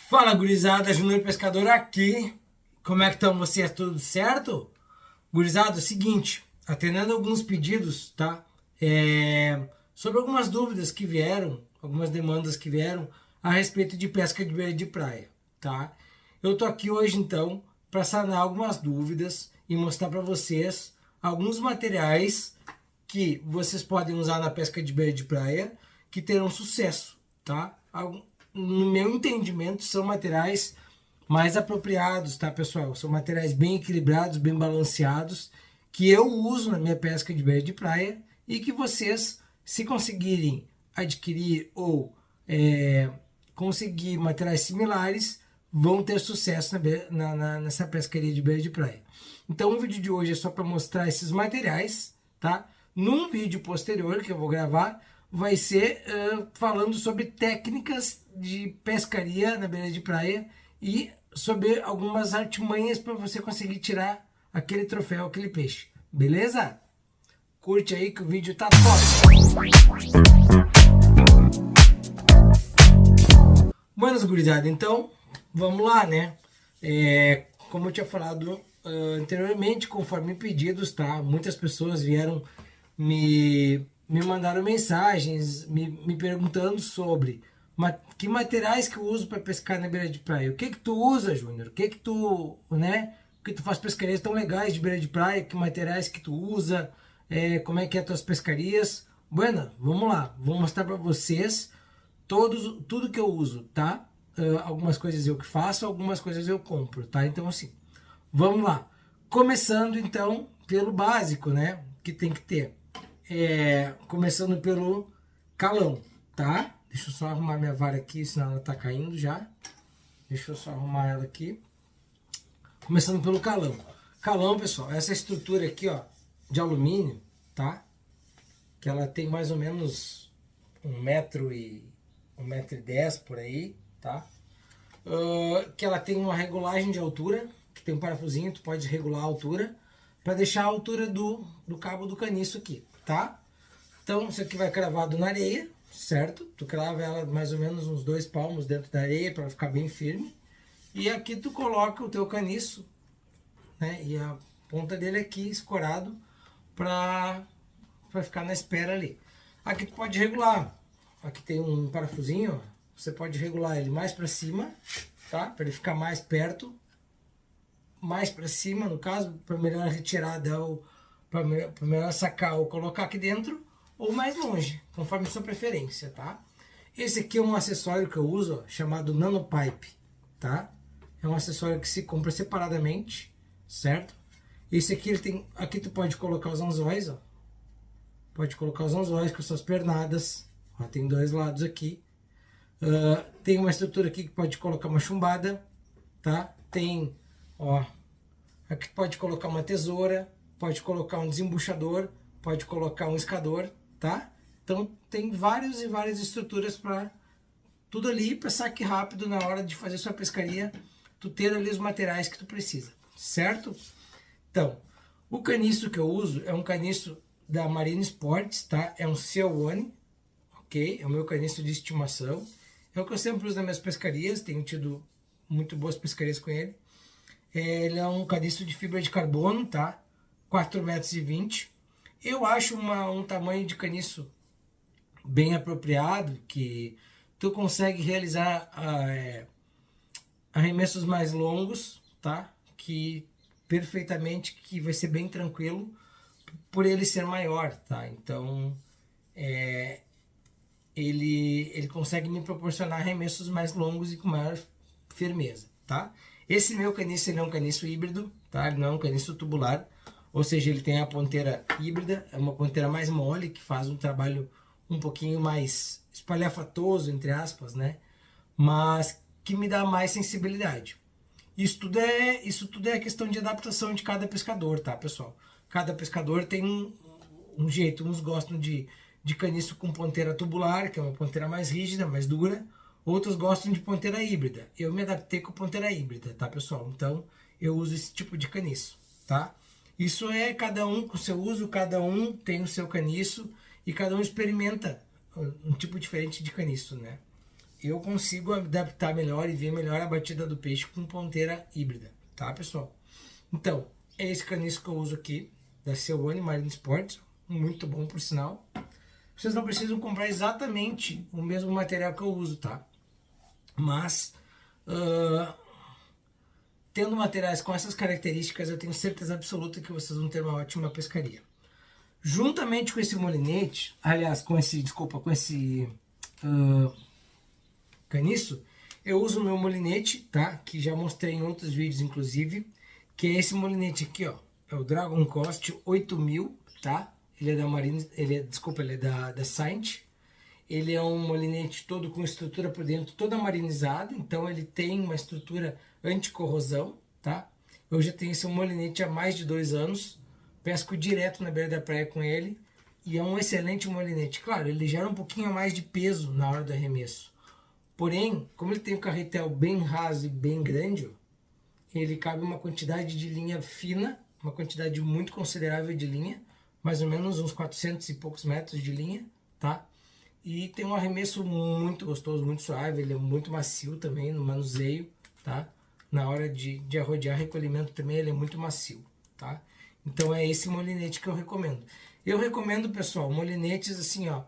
Fala, gurizada, Júnior Pescador aqui. Como é que estão vocês? Tudo certo? Gurizada, é o seguinte, atendendo alguns pedidos, tá? Sobre algumas dúvidas que vieram, algumas demandas que vieram a respeito de pesca de beira de praia, tá? Eu tô aqui hoje, então, para sanar algumas dúvidas e mostrar para vocês alguns materiais que vocês podem usar na pesca de beira de praia que terão sucesso, tá? No meu entendimento, são materiais mais apropriados, tá, pessoal? São materiais bem equilibrados, bem balanceados, que eu uso na minha pesca de beira de praia e que vocês, se conseguirem adquirir ou conseguir materiais similares, vão ter sucesso nessa pescaria de beira de praia. Então, o vídeo de hoje é só para mostrar esses materiais, tá? Num vídeo posterior que eu vou gravar, vai ser falando sobre técnicas de pescaria na beira de praia e sobre algumas artimanhas para você conseguir tirar aquele troféu, aquele peixe. Beleza? Curte aí que o vídeo tá top! Buenas, gurizada, então vamos lá, né? Como eu tinha falado anteriormente, conforme pedidos, tá? Muitas pessoas vieram me mandaram mensagens me perguntando sobre que materiais que eu uso para pescar na beira de praia. O que tu usa, Júnior? O que tu, né? O que tu faz pescarias tão legais de beira de praia? Que materiais que tu usa? Como é que é as tuas pescarias? Bueno, vamos lá. Vou mostrar para vocês tudo que eu uso, tá? Algumas coisas eu que faço, algumas coisas eu compro, tá? Então, assim, vamos lá. Começando, então, pelo básico, né? Que tem que ter. Começando pelo calão, tá? Deixa eu só arrumar minha vara aqui, senão ela tá caindo já. Deixa eu só arrumar ela aqui. Começando pelo calão. Calão, pessoal, essa estrutura aqui, ó, de alumínio, tá? Que ela tem mais ou menos 1,10 m por aí, tá? Que ela tem uma regulagem de altura, que tem um parafusinho, tu pode regular a altura, para deixar a altura do cabo do caniço aqui, tá? Então, isso aqui vai cravado na areia, certo? Tu crava ela mais ou menos uns 2 palmos dentro da areia para ficar bem firme. E aqui tu coloca o teu caniço, né? E a ponta dele aqui escorado para ficar na espera ali. Aqui tu pode regular. Aqui tem um parafusinho, ó. Você pode regular ele mais para cima, tá? Para ele ficar mais perto. Mais para cima, no caso, para melhor retirada ou para melhor sacar ou colocar aqui dentro, ou mais longe, conforme a sua preferência, tá? Esse aqui é um acessório que eu uso, ó, chamado Nanopipe, tá? É um acessório que se compra separadamente, certo? Esse aqui, ele tem, aqui tu pode colocar os anzóis, ó. Pode colocar os anzóis com suas pernadas, ó, tem 2 lados aqui. Tem uma estrutura aqui que pode colocar uma chumbada, tá? Tem, ó, aqui pode colocar uma tesoura, pode colocar um desembuchador, pode colocar um escador, tá? Então tem várias e várias estruturas para tudo ali, para saque rápido na hora de fazer sua pescaria, tu ter ali os materiais que tu precisa, certo? Então, o caniço que eu uso é um caniço da Marine Sports, tá? É um CO1, ok? É o meu caniço de estimação. É o que eu sempre uso nas minhas pescarias, tenho tido muito boas pescarias com ele. Ele é um caniço de fibra de carbono, tá? 4,20 m. Eu acho um tamanho de caniço bem apropriado, que tu consegue realizar arremessos mais longos, tá? Que perfeitamente, que vai ser bem tranquilo por ele ser maior, tá? Então, ele consegue me proporcionar arremessos mais longos e com maior firmeza, tá? Esse meu caniço, ele é um caniço híbrido, tá? Ele não é um caniço tubular, ou seja, ele tem a ponteira híbrida, é uma ponteira mais mole, que faz um trabalho um pouquinho mais espalhafatoso, entre aspas, né? Mas que me dá mais sensibilidade. Isso tudo é questão de adaptação de cada pescador, tá, pessoal? Cada pescador tem um jeito, uns gostam de caniço com ponteira tubular, que é uma ponteira mais rígida, mais dura. Outros gostam de ponteira híbrida. Eu me adaptei com ponteira híbrida, tá, pessoal? Então, eu uso esse tipo de caniço, tá? Isso é cada um com o seu uso, cada um tem o seu caniço e cada um experimenta um tipo diferente de caniço, né? eu consigo adaptar melhor e ver melhor a batida do peixe com ponteira híbrida, tá, pessoal? Então, é esse caniço que eu uso aqui, da Seoane Marine Sports, muito bom por sinal. Vocês não precisam comprar exatamente o mesmo material que eu uso, tá? Mas, tendo materiais com essas características, eu tenho certeza absoluta que vocês vão ter uma ótima pescaria. Juntamente com esse molinete, aliás, com esse caniço, eu uso o meu molinete, tá? Que já mostrei em outros vídeos, inclusive, que é esse molinete aqui, ó. É o Dragon Coast 8000, tá? Ele é da Marine, ele é da Saint. Ele é um molinete todo com estrutura por dentro, toda marinizada, então ele tem uma estrutura anti-corrosão, tá? Eu já tenho esse molinete há mais de 2 anos, pesco direto na beira da praia com ele, e é um excelente molinete. Claro, ele gera um pouquinho mais de peso na hora do arremesso, porém, como ele tem um carretel bem raso e bem grande, ó, ele cabe uma quantidade de linha fina, uma quantidade muito considerável de linha, mais ou menos uns 400 e poucos metros de linha, tá? E tem um arremesso muito gostoso, muito suave, ele é muito macio também no manuseio, tá? Na hora de arrodear recolhimento também ele é muito macio, tá? Então é esse molinete que eu recomendo. Eu recomendo, pessoal, molinetes assim, ó,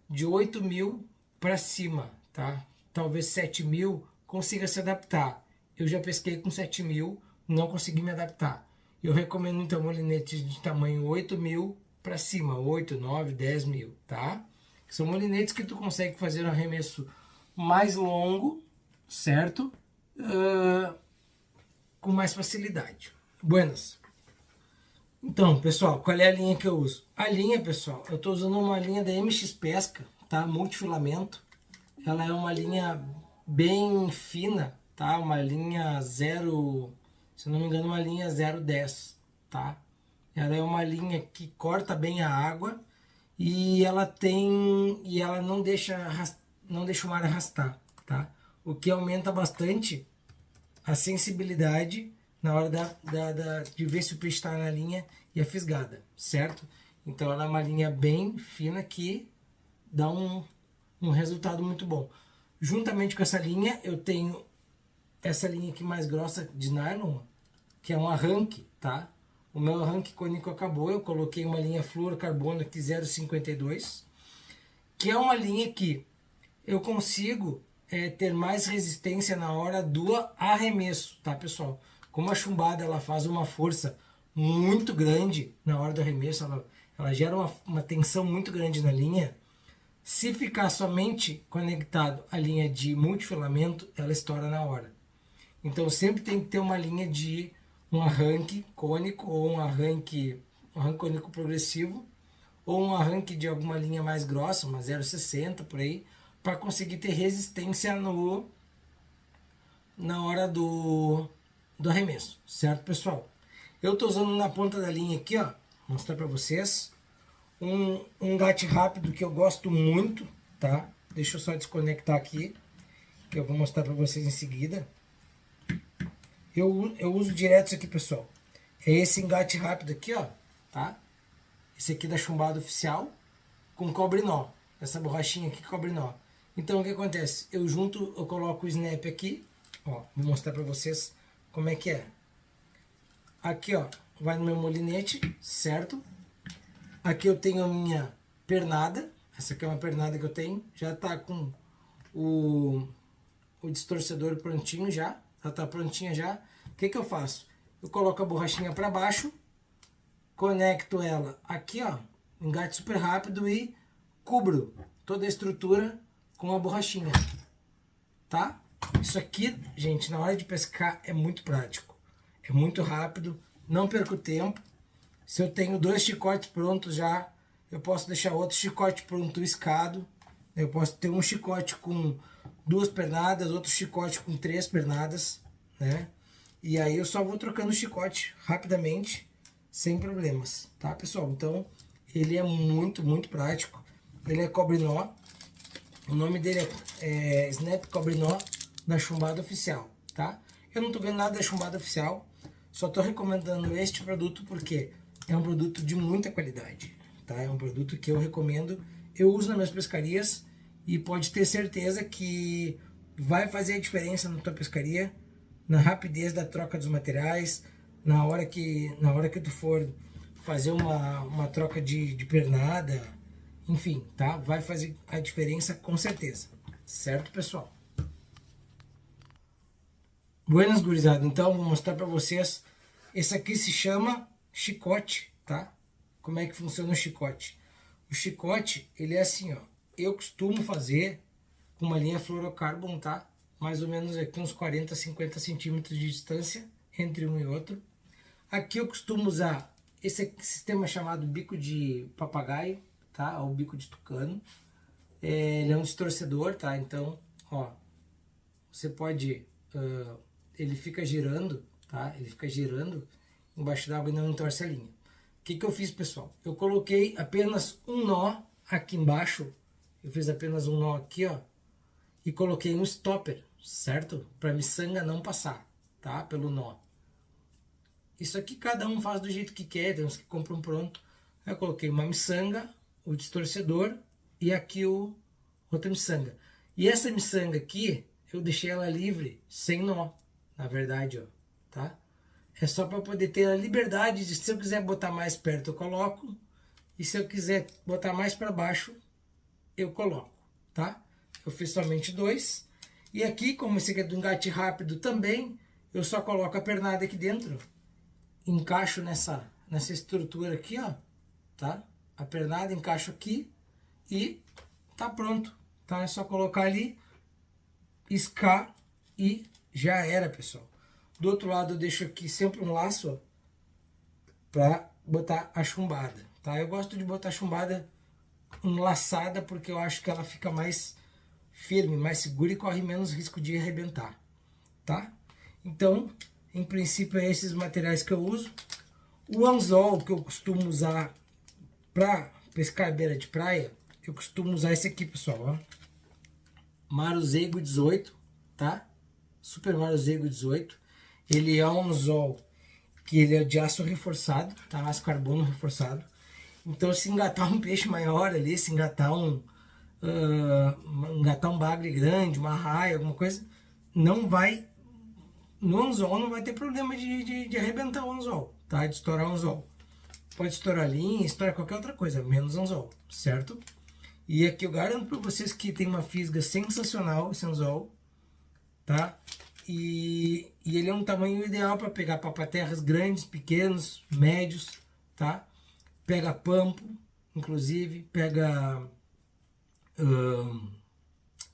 de 8.000 para cima, tá? Talvez 7.000 consiga se adaptar. Eu já pesquei com 7.000, não consegui me adaptar. Eu recomendo então molinetes de tamanho 8.000 para cima, 8, 9, 10 mil, tá? São molinetes que tu consegue fazer um arremesso mais longo, certo? Com mais facilidade. Buenas. Então, pessoal, qual é a linha que eu uso? A linha, pessoal, eu estou usando uma linha da MX Pesca, tá? Multifilamento. Ela é uma linha bem fina, tá? Uma linha 0, se não me engano, uma linha 010, tá? Ela é uma linha que corta bem a água e ela não deixa o mar arrastar, tá? O que aumenta bastante a sensibilidade na hora de ver se o peixe está na linha e a fisgada, certo? Então ela é uma linha bem fina que dá um resultado muito bom. Juntamente com essa linha, eu tenho essa linha aqui mais grossa de nylon, que é um arranque, tá? O meu arranque cônico acabou, eu coloquei uma linha fluorocarbono aqui 0,52, que é uma linha que eu consigo ter mais resistência na hora do arremesso, tá, pessoal? Como a chumbada ela faz uma força muito grande na hora do arremesso, ela gera uma tensão muito grande na linha. Se ficar somente conectado à linha de multifilamento, ela estoura na hora. Então sempre tem que ter uma linha de um arranque cônico ou um arranque cônico progressivo ou um arranque de alguma linha mais grossa, uma 0,60 por aí, para conseguir ter resistência na hora do arremesso, certo, pessoal? Eu estou usando na ponta da linha aqui, ó, vou mostrar para vocês, um engate rápido que eu gosto muito, tá? Deixa eu só desconectar aqui, que eu vou mostrar para vocês em seguida. Eu uso direto isso aqui, pessoal. É esse engate rápido aqui, ó, tá? Esse aqui da chumbada oficial com cobre nó. Essa borrachinha aqui cobre nó. Então o que acontece? Eu coloco o snap aqui, ó, vou mostrar pra vocês como é que é. Aqui, ó, vai no meu molinete, certo? Aqui eu tenho a minha pernada. Essa aqui é uma pernada que eu tenho. Já tá com o distorcedor prontinho já. Ela tá prontinha já. O que eu faço? Eu coloco a borrachinha para baixo, conecto ela aqui, ó, engate super rápido e cubro toda a estrutura com a borrachinha, tá? Isso aqui, gente, na hora de pescar é muito prático, é muito rápido, não perco tempo. Se eu tenho 2 chicotes prontos já, eu posso deixar outro chicote pronto iscado. Eu posso ter um chicote com 2 pernadas, outro chicote com 3 pernadas, né? E aí eu só vou trocando o chicote rapidamente, sem problemas, tá, pessoal? Então, ele é muito, muito prático. Ele é cobre nó. O nome dele é Snap Cobre Nó da Chumbada Oficial, tá? Eu não tô ganhando nada da Chumbada Oficial, só tô recomendando este produto porque é um produto de muita qualidade, tá? É um produto que eu recomendo, eu uso nas minhas pescarias e pode ter certeza que vai fazer a diferença na tua pescaria, na rapidez da troca dos materiais, na hora que tu for fazer uma troca de pernada, enfim, tá? Vai fazer a diferença com certeza, certo, pessoal? Buenas, gurizada, então vou mostrar para vocês. Esse aqui se chama chicote, tá? Como é que funciona o chicote? O chicote, ele é assim, ó. Eu costumo fazer com uma linha fluorocarbon, tá? Mais ou menos aqui uns 40, 50 centímetros de distância entre um e outro. Aqui eu costumo usar esse sistema chamado bico de papagaio, tá? Ou bico de tucano. Ele é um distorcedor, tá? Então, ó, você pode... ele fica girando, tá? Ele fica girando embaixo d'água e não entorce a linha. O que que eu fiz, pessoal? Eu coloquei apenas um nó aqui embaixo. Eu fiz apenas um nó aqui, ó. E coloquei um stopper, certo? Para a miçanga não passar, tá? Pelo nó. Isso aqui cada um faz do jeito que quer, tem uns que compram pronto. Aí eu coloquei uma miçanga, o distorcedor e aqui outra miçanga. E essa miçanga aqui, eu deixei ela livre, sem nó, na verdade, ó, tá? É só para poder ter a liberdade de, se eu quiser botar mais perto, eu coloco. E se eu quiser botar mais para baixo, eu coloco, tá? Eu fiz somente 2. E aqui, como esse aqui é do engate rápido também, eu só coloco a pernada aqui dentro. Encaixo nessa estrutura aqui, ó, tá? A pernada encaixo aqui e tá pronto, tá? É só colocar ali, iscar e já era, pessoal. Do outro lado eu deixo aqui sempre um laço, ó, pra botar a chumbada, tá? Eu gosto de botar a chumbada enlaçada porque eu acho que ela fica mais firme, mais segura e corre menos risco de arrebentar, tá? Então, em princípio, é esses materiais que eu uso. O anzol que eu costumo usar para pescar beira de praia, eu costumo usar esse aqui, pessoal, ó. Maruseco 18, tá? Super Maruseco 18. Ele é um anzol que ele é de aço reforçado, tá? Aço carbono reforçado. Então, se engatar um peixe maior ali, se engatar engatar um bagre grande, uma raia, alguma coisa, não vai... No anzol não vai ter problema de arrebentar o anzol, tá? De estourar o anzol. Pode estourar linha, estourar qualquer outra coisa, menos anzol, certo? E aqui eu garanto para vocês que tem uma fisga sensacional esse anzol, tá? E ele é um tamanho ideal para pegar papaterras grandes, pequenos, médios, tá? Pega pampo, inclusive, pega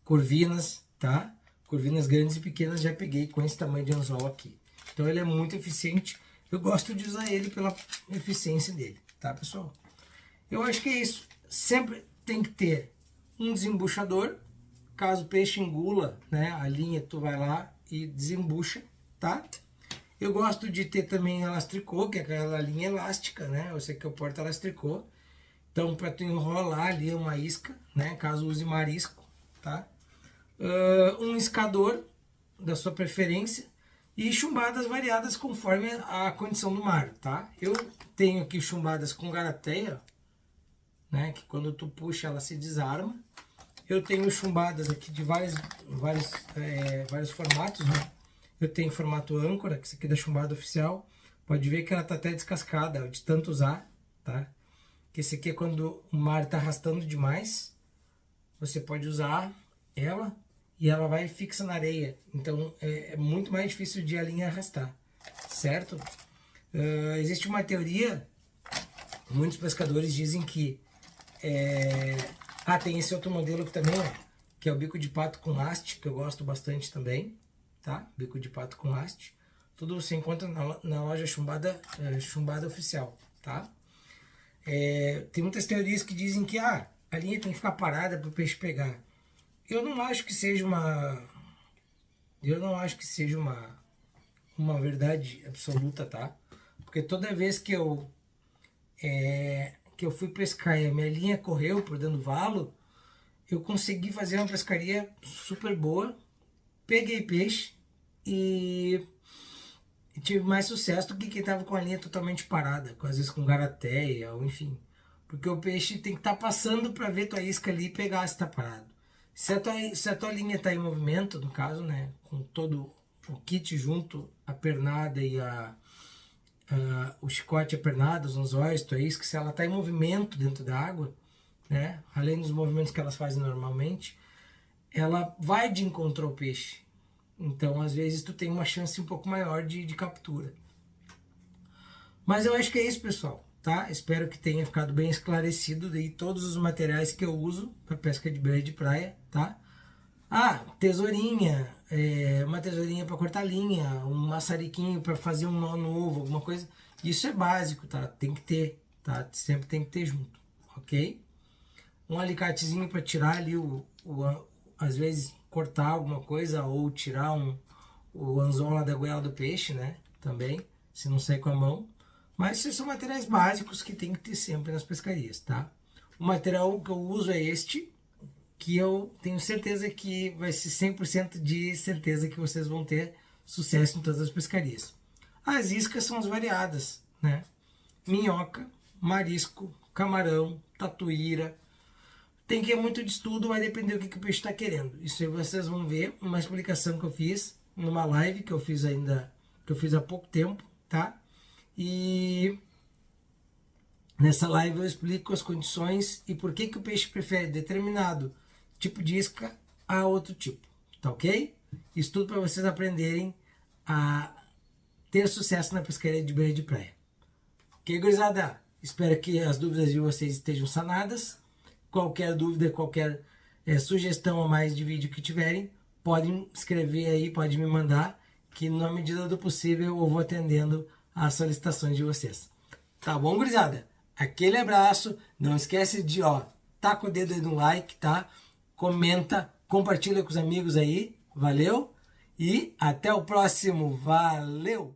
corvinas, tá? Corvinas grandes e pequenas já peguei com esse tamanho de anzol aqui. Então ele é muito eficiente. Eu gosto de usar ele pela eficiência dele, tá, pessoal? Eu acho que é isso. Sempre tem que ter um desembuchador. Caso o peixe engula, né, a linha, tu vai lá e desembucha, tá? Eu gosto de ter também elastricô, que é aquela linha elástica, né? Eu sei que eu porto elastricô. Então, para tu enrolar ali uma isca, né? Caso use marisco, tá? Um iscador da sua preferência e chumbadas variadas conforme a condição do mar, tá? Eu tenho aqui chumbadas com garateia, né? Que quando tu puxa ela se desarma. Eu tenho chumbadas aqui de vários formatos, né? Eu tenho formato âncora, que esse aqui é da chumbada oficial. Pode ver que ela tá até descascada, de tanto usar, tá? Que esse aqui é quando o mar tá arrastando demais. Você pode usar ela e ela vai fixa na areia. Então é muito mais difícil de a linha arrastar, certo? Existe uma teoria, muitos pescadores dizem que... tem esse outro modelo aqui também, ó, que é o bico de pato com haste, que eu gosto bastante também, tá? Bico de pato com haste. Tudo você encontra na loja chumbada oficial, tá? Tem muitas teorias que dizem que a linha tem que ficar parada para o peixe pegar. Eu não acho que seja uma verdade absoluta, tá? Porque toda vez que eu fui pescar e a minha linha correu por dentro do valo, eu consegui fazer uma pescaria super boa, peguei peixe e tive mais sucesso do que quem estava com a linha totalmente parada, às vezes com garateia, ou enfim. Porque o peixe tem que estar passando para ver tua isca ali e pegar se está parado. Se a tua linha está em movimento, no caso, né, com todo o kit junto, a pernada e o chicote, a pernada, os anzóis, que se ela está em movimento dentro da água, né, além dos movimentos que elas fazem normalmente, ela vai de encontro ao peixe. Então, às vezes, tu tem uma chance um pouco maior de captura. Mas eu acho que é isso, pessoal, tá? Espero que tenha ficado bem esclarecido daí todos os materiais que eu uso para pesca de beira de praia, tá? Ah, tesourinha, uma tesourinha para cortar linha, um maçariquinho para fazer um nó novo, alguma coisa. Isso é básico, tá? Tem que ter, tá? Sempre tem que ter junto, ok? Um alicatezinho para tirar ali às vezes cortar alguma coisa ou tirar o anzol lá da goela do peixe, né? Também, se não sair com a mão. Mas esses são materiais básicos que tem que ter sempre nas pescarias, tá? O material que eu uso é este, que eu tenho certeza que vai ser 100% de certeza que vocês vão ter sucesso em todas as pescarias. As iscas são as variadas, né? Minhoca, marisco, camarão, tatuíra. Tem que ir muito de estudo, vai depender do que o peixe está querendo. Isso aí vocês vão ver uma explicação que eu fiz numa live que eu fiz há pouco tempo, tá? E nessa live eu explico as condições e por que o peixe prefere determinado tipo de isca a outro tipo, tá ok? Isso tudo para vocês aprenderem a ter sucesso na pescaria de beira de praia. Ok, gurizada? Espero que as dúvidas de vocês estejam sanadas. Qualquer dúvida, qualquer sugestão a mais de vídeo que tiverem, podem escrever aí, pode me mandar, que na medida do possível eu vou atendendo as solicitações de vocês. Tá bom, gurizada? Aquele abraço, não esquece de, taca o dedo aí no like, tá? Comenta, compartilha com os amigos aí, valeu? E até o próximo, valeu!